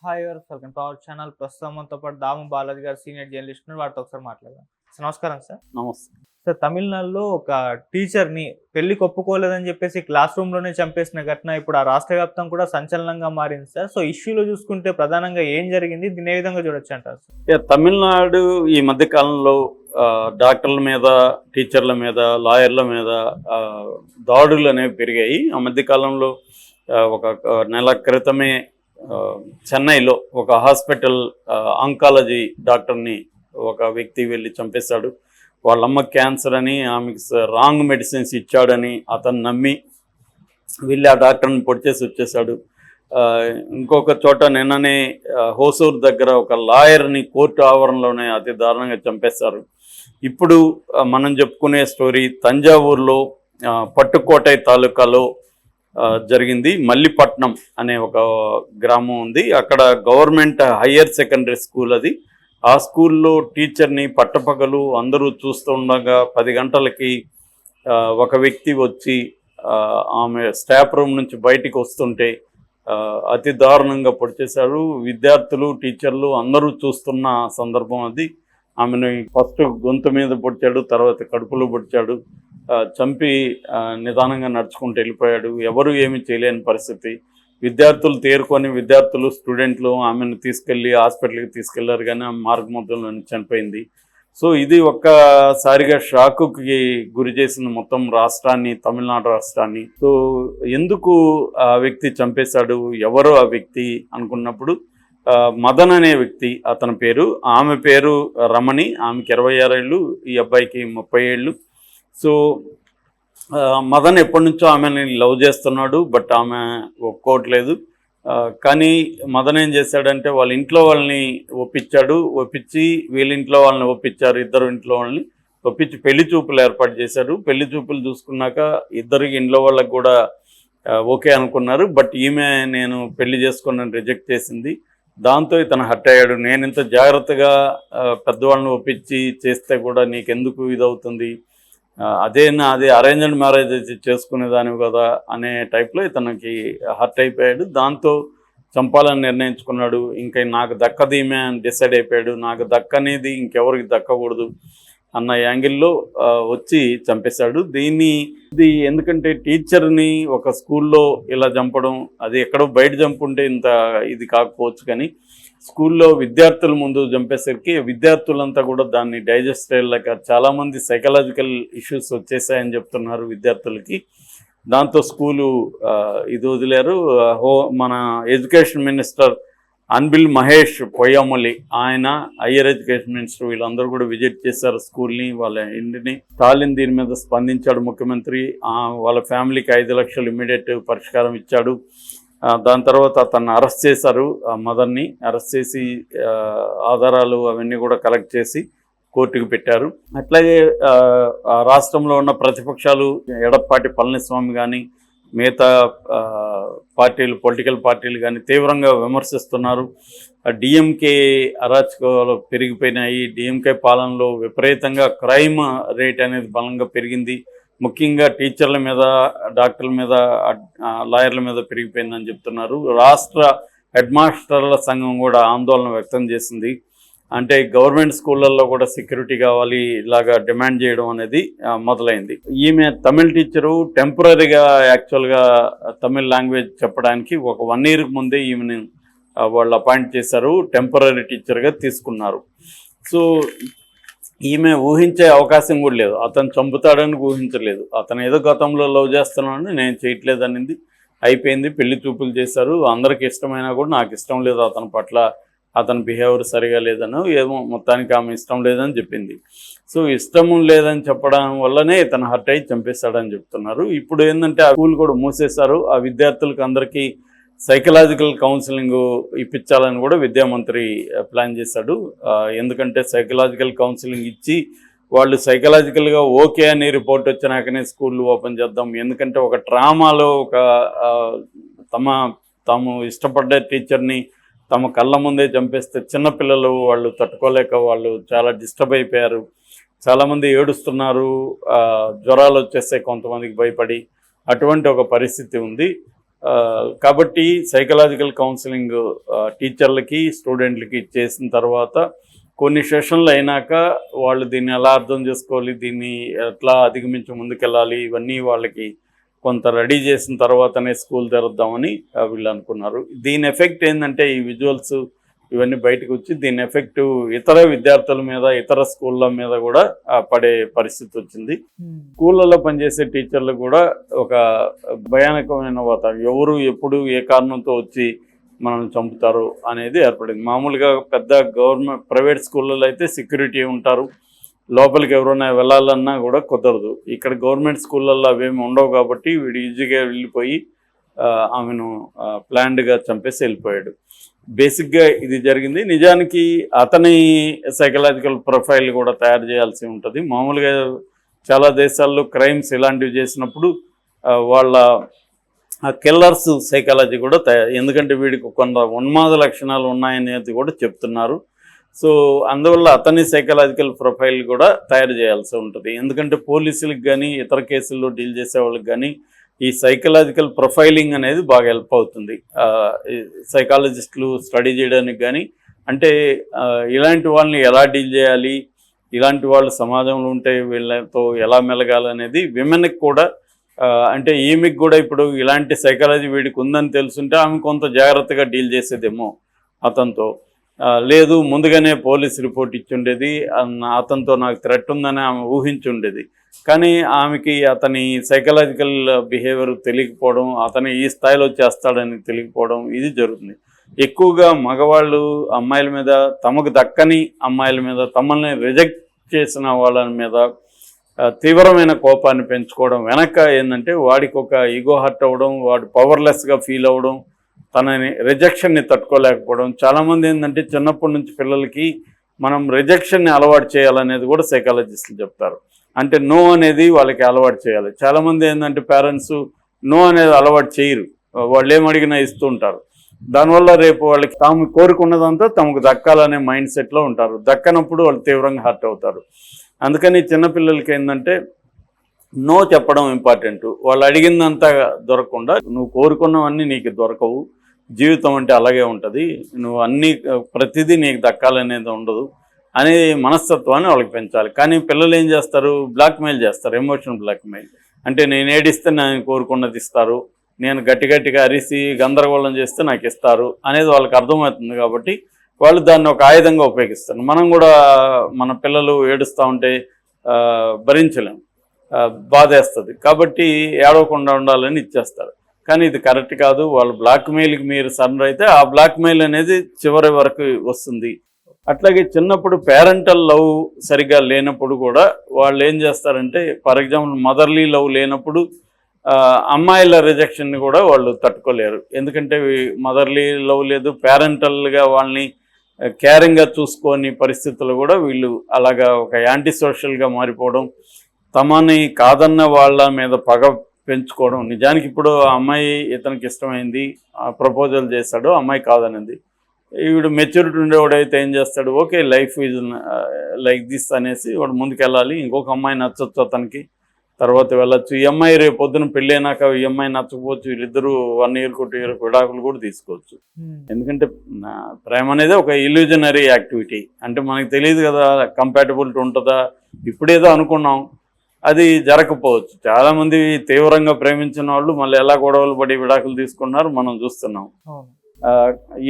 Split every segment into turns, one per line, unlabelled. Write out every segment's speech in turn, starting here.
Hi welcome to our channel. ప్రస్తుతం మనతో పాటు దాము బాలాజీ గారు సీనియర్ జర్నలిస్ట్ ఉన్నారు. వారితో ఒకసారి మాట్లాడదాం. సార్ నమస్కారం సార్.
నమస్తే.
సార్, తమిళనాడులో ఒక టీచర్ని పెళ్లికి ఒప్పుకోలేదని చెప్పేసి క్లాస్ రూమ్లోనే చంపేసిన ఘటన ఇప్పుడు ఆ రాష్ట్ర వ్యాప్తం కూడా సంచలనంగా మారింది సార్. సో ఇష్యూలో చూసుకుంటే ప్రధానంగా ఏం జరిగింది, దీన్ని ఏ విధంగా చూడొచ్చు అంటారు సార్?
తమిళనాడు ఈ మధ్య కాలంలో డాక్టర్ల మీద, టీచర్ల మీద, లాయర్ల మీద దాడులు అనేవి పెరిగాయి. ఆ మధ్య కాలంలో ఒక నెల క్రితమే చెన్నైలో ఒక హాస్పిటల్ ఆంకాలజీ డాక్టర్ని ఒక వ్యక్తి వెళ్ళి చంపేశాడు. వాళ్ళమ్మ క్యాన్సర్ అని, ఆమెకి రాంగ్ మెడిసిన్స్ ఇచ్చాడని అతను నమ్మి వెళ్ళి ఆ డాక్టర్ని పొడిచేసి వచ్చేసాడు. ఇంకొక చోట నిన్ననే హోసూర్ దగ్గర ఒక లాయర్ని కోర్టు ఆవరణలోనే అతి దారుణంగా చంపేశారు. ఇప్పుడు మనం చెప్పుకునే స్టోరీ తంజావూరులో పట్టుకోటై తాలూకాలో జరిగింది. మల్లిపట్నం అనే ఒక గ్రామం ఉంది. అక్కడ గవర్నమెంట్ హయ్యర్ సెకండరీ స్కూల్ అది. ఆ స్కూల్లో టీచర్ని పట్టపగలు అందరూ చూస్తుండగా 10 గంటలకి ఒక వ్యక్తి వచ్చి ఆమె స్టాఫ్ రూమ్ నుంచి బయటికి వస్తుంటే అతి దారుణంగా పొడిచేశారు. విద్యార్థులు, టీచర్లు అందరూ చూస్తున్న సందర్భం అది. ఆమెను ఫస్ట్ గొంతు మీద పొడిచాడు, తర్వాత కడుపులో పొడిచాడు. చంపి నిదానంగా నడుచుకుంటూ వెళ్ళిపోయాడు. ఎవరు ఏమీ చేయలేని పరిస్థితి. విద్యార్థులు తేరుకొని, స్టూడెంట్లు ఆమెను తీసుకెళ్ళి హాస్పిటల్కి తీసుకెళ్లారు, కానీ ఆమె మార్గమధ్యంలో చనిపోయింది. సో ఇది ఒక్కసారిగా షాకుకి గురి చేసింది మొత్తం రాష్ట్రాన్ని, తమిళనాడు రాష్ట్రాన్ని. సో ఎందుకు ఆ వ్యక్తి చంపేశాడు, ఎవరు ఆ వ్యక్తి అనుకున్నప్పుడు మదన్ అనే వ్యక్తి అతని పేరు. ఆమె పేరు రమణి. ఆమెకి 26 ఏళ్ళు, ఈ అబ్బాయికి 30 ఏళ్ళు. సో మదన్ ఎప్పటి నుంచో ఆమెని లవ్ చేస్తున్నాడు, బట్ ఆమె ఒప్పుకోవట్లేదు. కానీ మదన్ ఏం చేశాడంటే వాళ్ళ ఇంట్లో వాళ్ళని ఒప్పించి వీళ్ళింట్లో వాళ్ళని ఒప్పించారు. ఇద్దరు ఇంట్లో వాళ్ళని ఒప్పించి పెళ్లి చూపులు ఏర్పాటు చేశారు. పెళ్లి చూపులు చూసుకున్నాక ఇద్దరికి ఇంట్లో వాళ్ళకి కూడా ఓకే అనుకున్నారు. బట్ ఈమె నేను పెళ్లి చేసుకున్నాను రిజెక్ట్ చేసింది. దాంతో ఇతను హర్ట్ అయ్యాడు. నేను ఇంత జాగ్రత్తగా పెద్దవాళ్ళని ఒప్పించి చేస్తే కూడా నీకెందుకు ఇదవుతుంది, అదే అరేంజ్డ్ మ్యారేజ్ చేసుకునేదానివి కదా అనే టైప్లో ఇతనికి హర్ట్ అయిపోయాడు. దాంతో చంపాలని నిర్ణయించుకున్నాడు. ఇంకా నాకు దక్కదీమే అని డిసైడ్ అయిపోయాడు. నాకు దక్కనేది ఇంకెవరికి దక్కకూడదు అన్న యాంగిల్లో వచ్చి చంపేశాడు. ఇది ఎందుకంటే టీచర్ని ఒక స్కూల్లో ఇలా చంపడం, అది ఎక్కడో బయట చంపుంటే ఇంత ఇది కాకపోవచ్చు, కానీ స్కూల్లో విద్యార్థుల ముందు చంపేసరికి విద్యార్థులంతా కూడా దాన్ని డైజెస్ట్ అయ్యేలాగా చాలామంది సైకలాజికల్ ఇష్యూస్ వచ్చేసాయని చెప్తున్నారు విద్యార్థులకి. దాంతో స్కూలు ఇది వదిలేరు. మన ఎడ్యుకేషన్ మినిస్టర్ అన్బిల్ మహేష్ పొయ్యమొలి, ఆయన హయ్యర్ ఎడ్యుకేషన్ మినిస్టర్, వీళ్ళందరూ కూడా విజిట్ చేశారు స్కూల్ని, వాళ్ళ ఇంటిని. స్టాలిన్ దీని మీద స్పందించాడు ముఖ్యమంత్రి. వాళ్ళ ఫ్యామిలీకి 5 లక్షలు ఇమ్మీడియట్ పరిష్కారం ఇచ్చాడు. దాని తర్వాత అతన్ని అరెస్ట్ చేశారు. మదన్ని అరెస్ట్ చేసి ఆధారాలు అవన్నీ కూడా కలెక్ట్ చేసి కోర్టుకు పెట్టారు. అట్లాగే రాష్ట్రంలో ఉన్న ప్రతిపక్షాలు ఎడప్పాటి పళనిస్వామి కానీ మిగతా పొలిటికల్ పార్టీలు కానీ తీవ్రంగా విమర్శిస్తున్నారు. డిఎంకే అరాచకాలు పెరిగిపోయినాయి. డిఎంకే పాలనలో విపరీతంగా క్రైమ్ రేట్ అనేది బలంగా పెరిగింది. ముఖ్యంగా టీచర్ల మీద, డాక్టర్ల మీద, లాయర్ల మీద పెరిగిపోయిందని చెప్తున్నారు. రాష్ట్ర హెడ్ మాస్టర్ల సంఘం కూడా ఆందోళన వ్యక్తం చేసింది. అంటే గవర్నమెంట్ స్కూళ్ళల్లో కూడా సెక్యూరిటీ కావాలి, ఇలాగా డిమాండ్ చేయడం అనేది మొదలైంది. ఈమె తమిళ టీచరు టెంపరీగా యాక్చువల్గా తమిళ్ లాంగ్వేజ్ చెప్పడానికి ఒక 1 year ముందే ఈమెను వాళ్ళు అపాయింట్ చేశారు, టెంపరీ టీచర్గా తీసుకున్నారు. సో ఈమె ఊహించే అవకాశం కూడా లేదు. అతను చంపుతాడని ఊహించలేదు. అతను ఏదో గతంలో లవ్ చేస్తున్నాడని, నేను చేయట్లేదనింది. అయిపోయింది, పెళ్లి చూపులు చేశారు. అందరికి ఇష్టమైనా కూడా నాకు ఇష్టం లేదు అతని పట్ల, అతని బిహేవియర్ సరిగా లేదనో ఏమో, మొత్తానికి ఆమె ఇష్టం లేదని చెప్పింది. సో ఇష్టం లేదని చెప్పడం వల్లనే ఇతను హర్ట్ అయ్యి చంపేస్తాడని చెప్తున్నారు. ఇప్పుడు ఏంటంటే ఆ స్కూల్ కూడా మూసేశారు. ఆ విద్యార్థులకు అందరికీ సైకలాజికల్ కౌన్సిలింగ్ ఇప్పించాలని కూడా విద్యామంత్రి ప్లాన్ చేశాడు. ఎందుకంటే సైకలాజికల్ కౌన్సిలింగ్ ఇచ్చి వాళ్ళు సైకలాజికల్గా ఓకే అని రిపోర్ట్ వచ్చినాకనే స్కూళ్ళు ఓపెన్ చేద్దాం. ఎందుకంటే ఒక ట్రామాలో తాము ఇష్టపడ్డ టీచర్ని తమ కళ్ళ ముందే చంపేస్తే చిన్నపిల్లలు వాళ్ళు తట్టుకోలేక వాళ్ళు చాలా డిస్టర్బ్ అయిపోయారు. చాలామంది ఏడుస్తున్నారు, జ్వరాలు వచ్చేస్తే కొంతమందికి భయపడి, అటువంటి ఒక పరిస్థితి ఉంది. కాబట్టి సైకలాజికల్ కౌన్సిలింగ్ టీచర్లకి స్టూడెంట్లకి చేసిన తర్వాత కొన్ని సెషన్లు అయినాక వాళ్ళు దీన్ని ఎలా అర్థం చేసుకోవాలి, దీన్ని ఎట్లా అధిగమించి ముందుకెళ్ళాలి, ఇవన్నీ వాళ్ళకి కొంత రెడీ చేసిన తర్వాతనే స్కూల్ తెరుద్దామని వీళ్ళు అనుకున్నారు. దీని ఎఫెక్ట్ ఏంటంటే ఈ విజువల్స్ ఇవన్నీ బయటకు వచ్చి దీని ఎఫెక్ట్ ఇతర విద్యార్థుల మీద, ఇతర స్కూళ్ళ మీద కూడా పడే పరిస్థితి వచ్చింది. స్కూళ్ళలో పనిచేసే టీచర్లు కూడా ఒక భయానకమైన వాతావరణం, ఎవరు ఎప్పుడు ఏ కారణంతో వచ్చి మనల్ని చంపుతారు అనేది ఏర్పడింది. మామూలుగా పెద్ద గవర్నమెంట్ ప్రైవేట్ స్కూళ్ళలో అయితే సెక్యూరిటీ ఉంటారు, లోపలికి ఎవరైనా వెళ్ళాలన్నా కూడా కుదరదు. ఇక్కడ గవర్నమెంట్ స్కూళ్ళల్లో అవేమి ఉండవు కాబట్టి వీడు ఈజీగా వెళ్ళిపోయి ఆమెను ప్లాన్డ్గా చంపేసి వెళ్ళిపోయాడు. బేసిక్గా ఇది జరిగింది. నిజానికి అతని సైకలాజికల్ ప్రొఫైల్ కూడా తయారు చేయాల్సి ఉంటుంది. మామూలుగా చాలా దేశాల్లో క్రైమ్స్ ఇలాంటివి చేసినప్పుడు వాళ్ళ కిల్లర్స్ సైకాలజీ కూడా ఎందుకంటే వీడికి కొంత ఉన్మాద లక్షణాలు ఉన్నాయనేది కూడా చెప్తున్నారు. సో అందువల్ల అతని సైకలాజికల్ ప్రొఫైల్ కూడా తయారు చేయాల్సి ఉంటుంది. ఎందుకంటే పోలీసులకు కానీ ఇతర కేసుల్లో డీల్ చేసే వాళ్ళకి కానీ ఈ సైకలాజికల్ ప్రొఫైలింగ్ అనేది బాగా హెల్ప్ అవుతుంది సైకాలజిస్టులు స్టడీ చేయడానికి. కానీ అంటే ఇలాంటి వాళ్ళని ఎలా డీల్ చేయాలి, ఇలాంటి వాళ్ళు సమాజంలో ఉంటే వీళ్ళతో ఎలా మెలగాలనేది విమెన్కి కూడా అంటే ఈమెకి కూడా ఇప్పుడు ఇలాంటి సైకాలజీ వీడికి ఉందని తెలుసుంటే ఆమె కొంత జాగ్రత్తగా డీల్ చేసేదేమో అతనితో. లేదు ముందుగానే పోలీస్ రిపోర్ట్ ఇచ్చుండేది, అతనితో నాకు థ్రెట్ ఉందని ఆమె ఊహించుండేది. కానీ ఆమెకి అతని సైకలాజికల్ బిహేవియర్ తెలియకపోవడం, అతను ఈ స్థాయిలో చేస్తాడని తెలియకపోవడం ఇది జరుగుతుంది. ఎక్కువగా మగవాళ్ళు అమ్మాయిల మీద, తమకు దక్కని అమ్మాయిల మీద, తమల్ని రిజెక్ట్ చేసిన వాళ్ళ మీద తీవ్రమైన కోపాన్ని పెంచుకోవడం వెనక ఏంటంటే వాడికి ఒక ఈగో హర్ట్ అవ్వడం, వాడు పవర్లెస్గా ఫీల్ అవ్వడం, తనని రిజెక్షన్ని తట్టుకోలేకపోవడం. చాలామంది ఏంటంటే చిన్నప్పటి నుంచి పిల్లలకి మనం రిజెక్షన్ని అలవాటు చేయాలనేది కూడా సైకాలజిస్టులు చెప్తారు. అంటే నో అనేది వాళ్ళకి అలవాటు చేయాలి. చాలామంది ఏంటంటే పేరెంట్స్ నో అనేది అలవాటు చేయరు, వాళ్ళు ఏమడిగినా ఇస్తూ ఉంటారు. దానివల్ల రేపు వాళ్ళకి తాము కోరుకున్నదంతా తమకు దక్కాలనే మైండ్ సెట్లో ఉంటారు. దక్కనప్పుడు వాళ్ళు తీవ్రంగా హర్ట్ అవుతారు. అందుకని చిన్నపిల్లలకి ఏంటంటే నో చెప్పడం ఇంపార్టెంట్. వాళ్ళు అడిగిందంతా దొరకకుండా, నువ్వు కోరుకున్నవన్నీ నీకు దొరకవు, జీవితం అంటే అలాగే ఉంటుంది, నువ్వు అన్నీ ప్రతిదీ నీకు దక్కాలనేది ఉండదు అనే మనస్తత్వాన్ని వాళ్ళకి పెంచాలి. కానీ పిల్లలు ఏం చేస్తారు, బ్లాక్మెయిల్ చేస్తారు, ఎమోషనల్ బ్లాక్మెయిల్. అంటే నేను ఏడిస్తే నేను కోరుకున్నది ఇస్తారు, నేను గట్టిగా అరిసి గందరగోళం చేస్తే నాకు ఇస్తారు అనేది వాళ్ళకి అర్థమవుతుంది. కాబట్టి వాళ్ళు దాన్ని ఒక ఆయుధంగా ఉపయోగిస్తారు. మనం కూడా మన పిల్లలు ఏడుస్తూ ఉంటే భరించలేం, బాధేస్తుంది. కాబట్టి ఏడవకుండా ఉండాలని ఇచ్చేస్తారు. కానీ ఇది కరెక్ట్ కాదు. వాళ్ళు బ్లాక్మెయిల్కి మీరు సరెండర్ అయితే ఆ బ్లాక్మెయిల్ అనేది చివరి వరకు వస్తుంది. అట్లాగే చిన్నప్పుడు పేరెంటల్ లవ్ సరిగ్గా లేనప్పుడు కూడా వాళ్ళు ఏం చేస్తారంటే, ఫర్ ఎగ్జాంపుల్ మదర్లీ లవ్ లేనప్పుడు అమ్మాయిల రిజెక్షన్ని కూడా వాళ్ళు తట్టుకోలేరు. ఎందుకంటే మదర్లీ లవ్ లేదు, పేరెంటల్గా వాళ్ళని కేరింగ్గా చూసుకొని పరిస్థితులు కూడా వీళ్ళు అలాగా ఒక యాంటీ సోషల్గా మారిపోవడం, తమని కాదన్న వాళ్ళ మీద పగ పెంచుకోవడం. నిజానికి ఇప్పుడు ఆ అమ్మాయి ఇతనికి ఇష్టమైంది, ప్రపోజల్ చేశాడు, అమ్మాయి కాదనింది. వీడు మెచ్యూరిటీ ఉండేవాడైతే ఏం చేస్తాడు, okay life is like this అనేసి వాడు ముందుకెళ్ళాలి. ఇంకొక అమ్మాయి నచ్చొచ్చు అతనికి, తర్వాత వెళ్ళొచ్చు. ఈ అమ్మాయి రేపు పొద్దున పెళ్ళి అయినాక ఈ అమ్మాయి నచ్చకపోవచ్చు, వీళ్ళిద్దరూ 1 year 2 year విడాకులు కూడా తీసుకోవచ్చు. ఎందుకంటే ప్రేమ అనేది ఒక ఇల్యూజనరీ యాక్టివిటీ. అంటే మనకు తెలియదు కదా కంపాటబిలిటీ ఉంటుందా, ఇప్పుడేదో అనుకున్నాం, అది జరగకపోవచ్చు. చాలామంది తీవ్రంగా ప్రేమించిన వాళ్ళు మళ్ళీ ఎలా గొడవలు పడి విడాకులు తీసుకున్నారు మనం చూస్తున్నాం.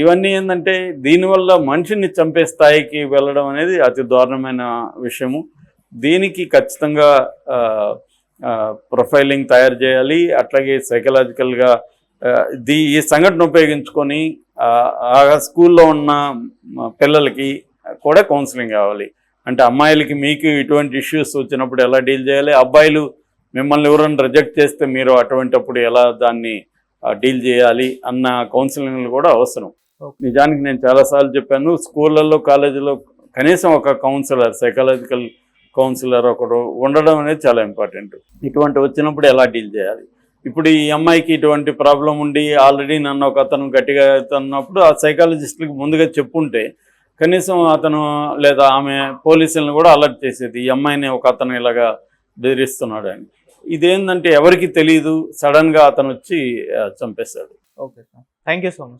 ఇవన్నీ ఏంటంటే దీనివల్ల మనిషిని చంపే స్థాయికి వెళ్ళడం అనేది అతి దారుణమైన విషయము. దీనికి ఖచ్చితంగా ప్రొఫైలింగ్ తయారు చేయాలి. అట్లాగే సైకలాజికల్గా ఈ సంఘటన ఉపయోగించుకొని ఆ స్కూల్లో ఉన్న పిల్లలకి కూడా కౌన్సిలింగ్ కావాలి. అంటే అమ్మాయిలకి మీకు ఇటువంటి ఇష్యూస్ వచ్చినప్పుడు ఎలా డీల్ చేయాలి, అబ్బాయిలు మిమ్మల్ని ఎవరైనా రిజెక్ట్ చేస్తే మీరు అటువంటిప్పుడు ఎలా దాన్ని డీల్ చేయాలి అన్న కౌన్సిలింగ్లు కూడా అవసరం. నిజానికి నేను చాలాసార్లు చెప్పాను, స్కూళ్ళల్లో కాలేజీలో కనీసం ఒక కౌన్సిలర్, సైకాలజికల్ కౌన్సిలర్ ఒకడు ఉండడం అనేది చాలా ఇంపార్టెంట్. ఇటువంటి వచ్చినప్పుడు ఎలా డీల్ చేయాలి. ఇప్పుడు ఈ అమ్మాయికి ఇటువంటి ప్రాబ్లం ఉండి ఆల్రెడీ నన్ను ఒక అతను గట్టిగా అన్నప్పుడు ఆ సైకాలజిస్టులకు ముందుగా చెప్పుంటే కనీసం అతను లేదా ఆమె పోలీసులను కూడా అలర్ట్ చేసేది, ఈ అమ్మాయిని ఒక అతను ఇలాగా బెదిరిస్తున్నాడు అని. ఇదేంటంటే ఎవరికి తెలియదు, సడన్గా అతను వచ్చి చంపేస్తాడు.
Okay sir, thank you so much.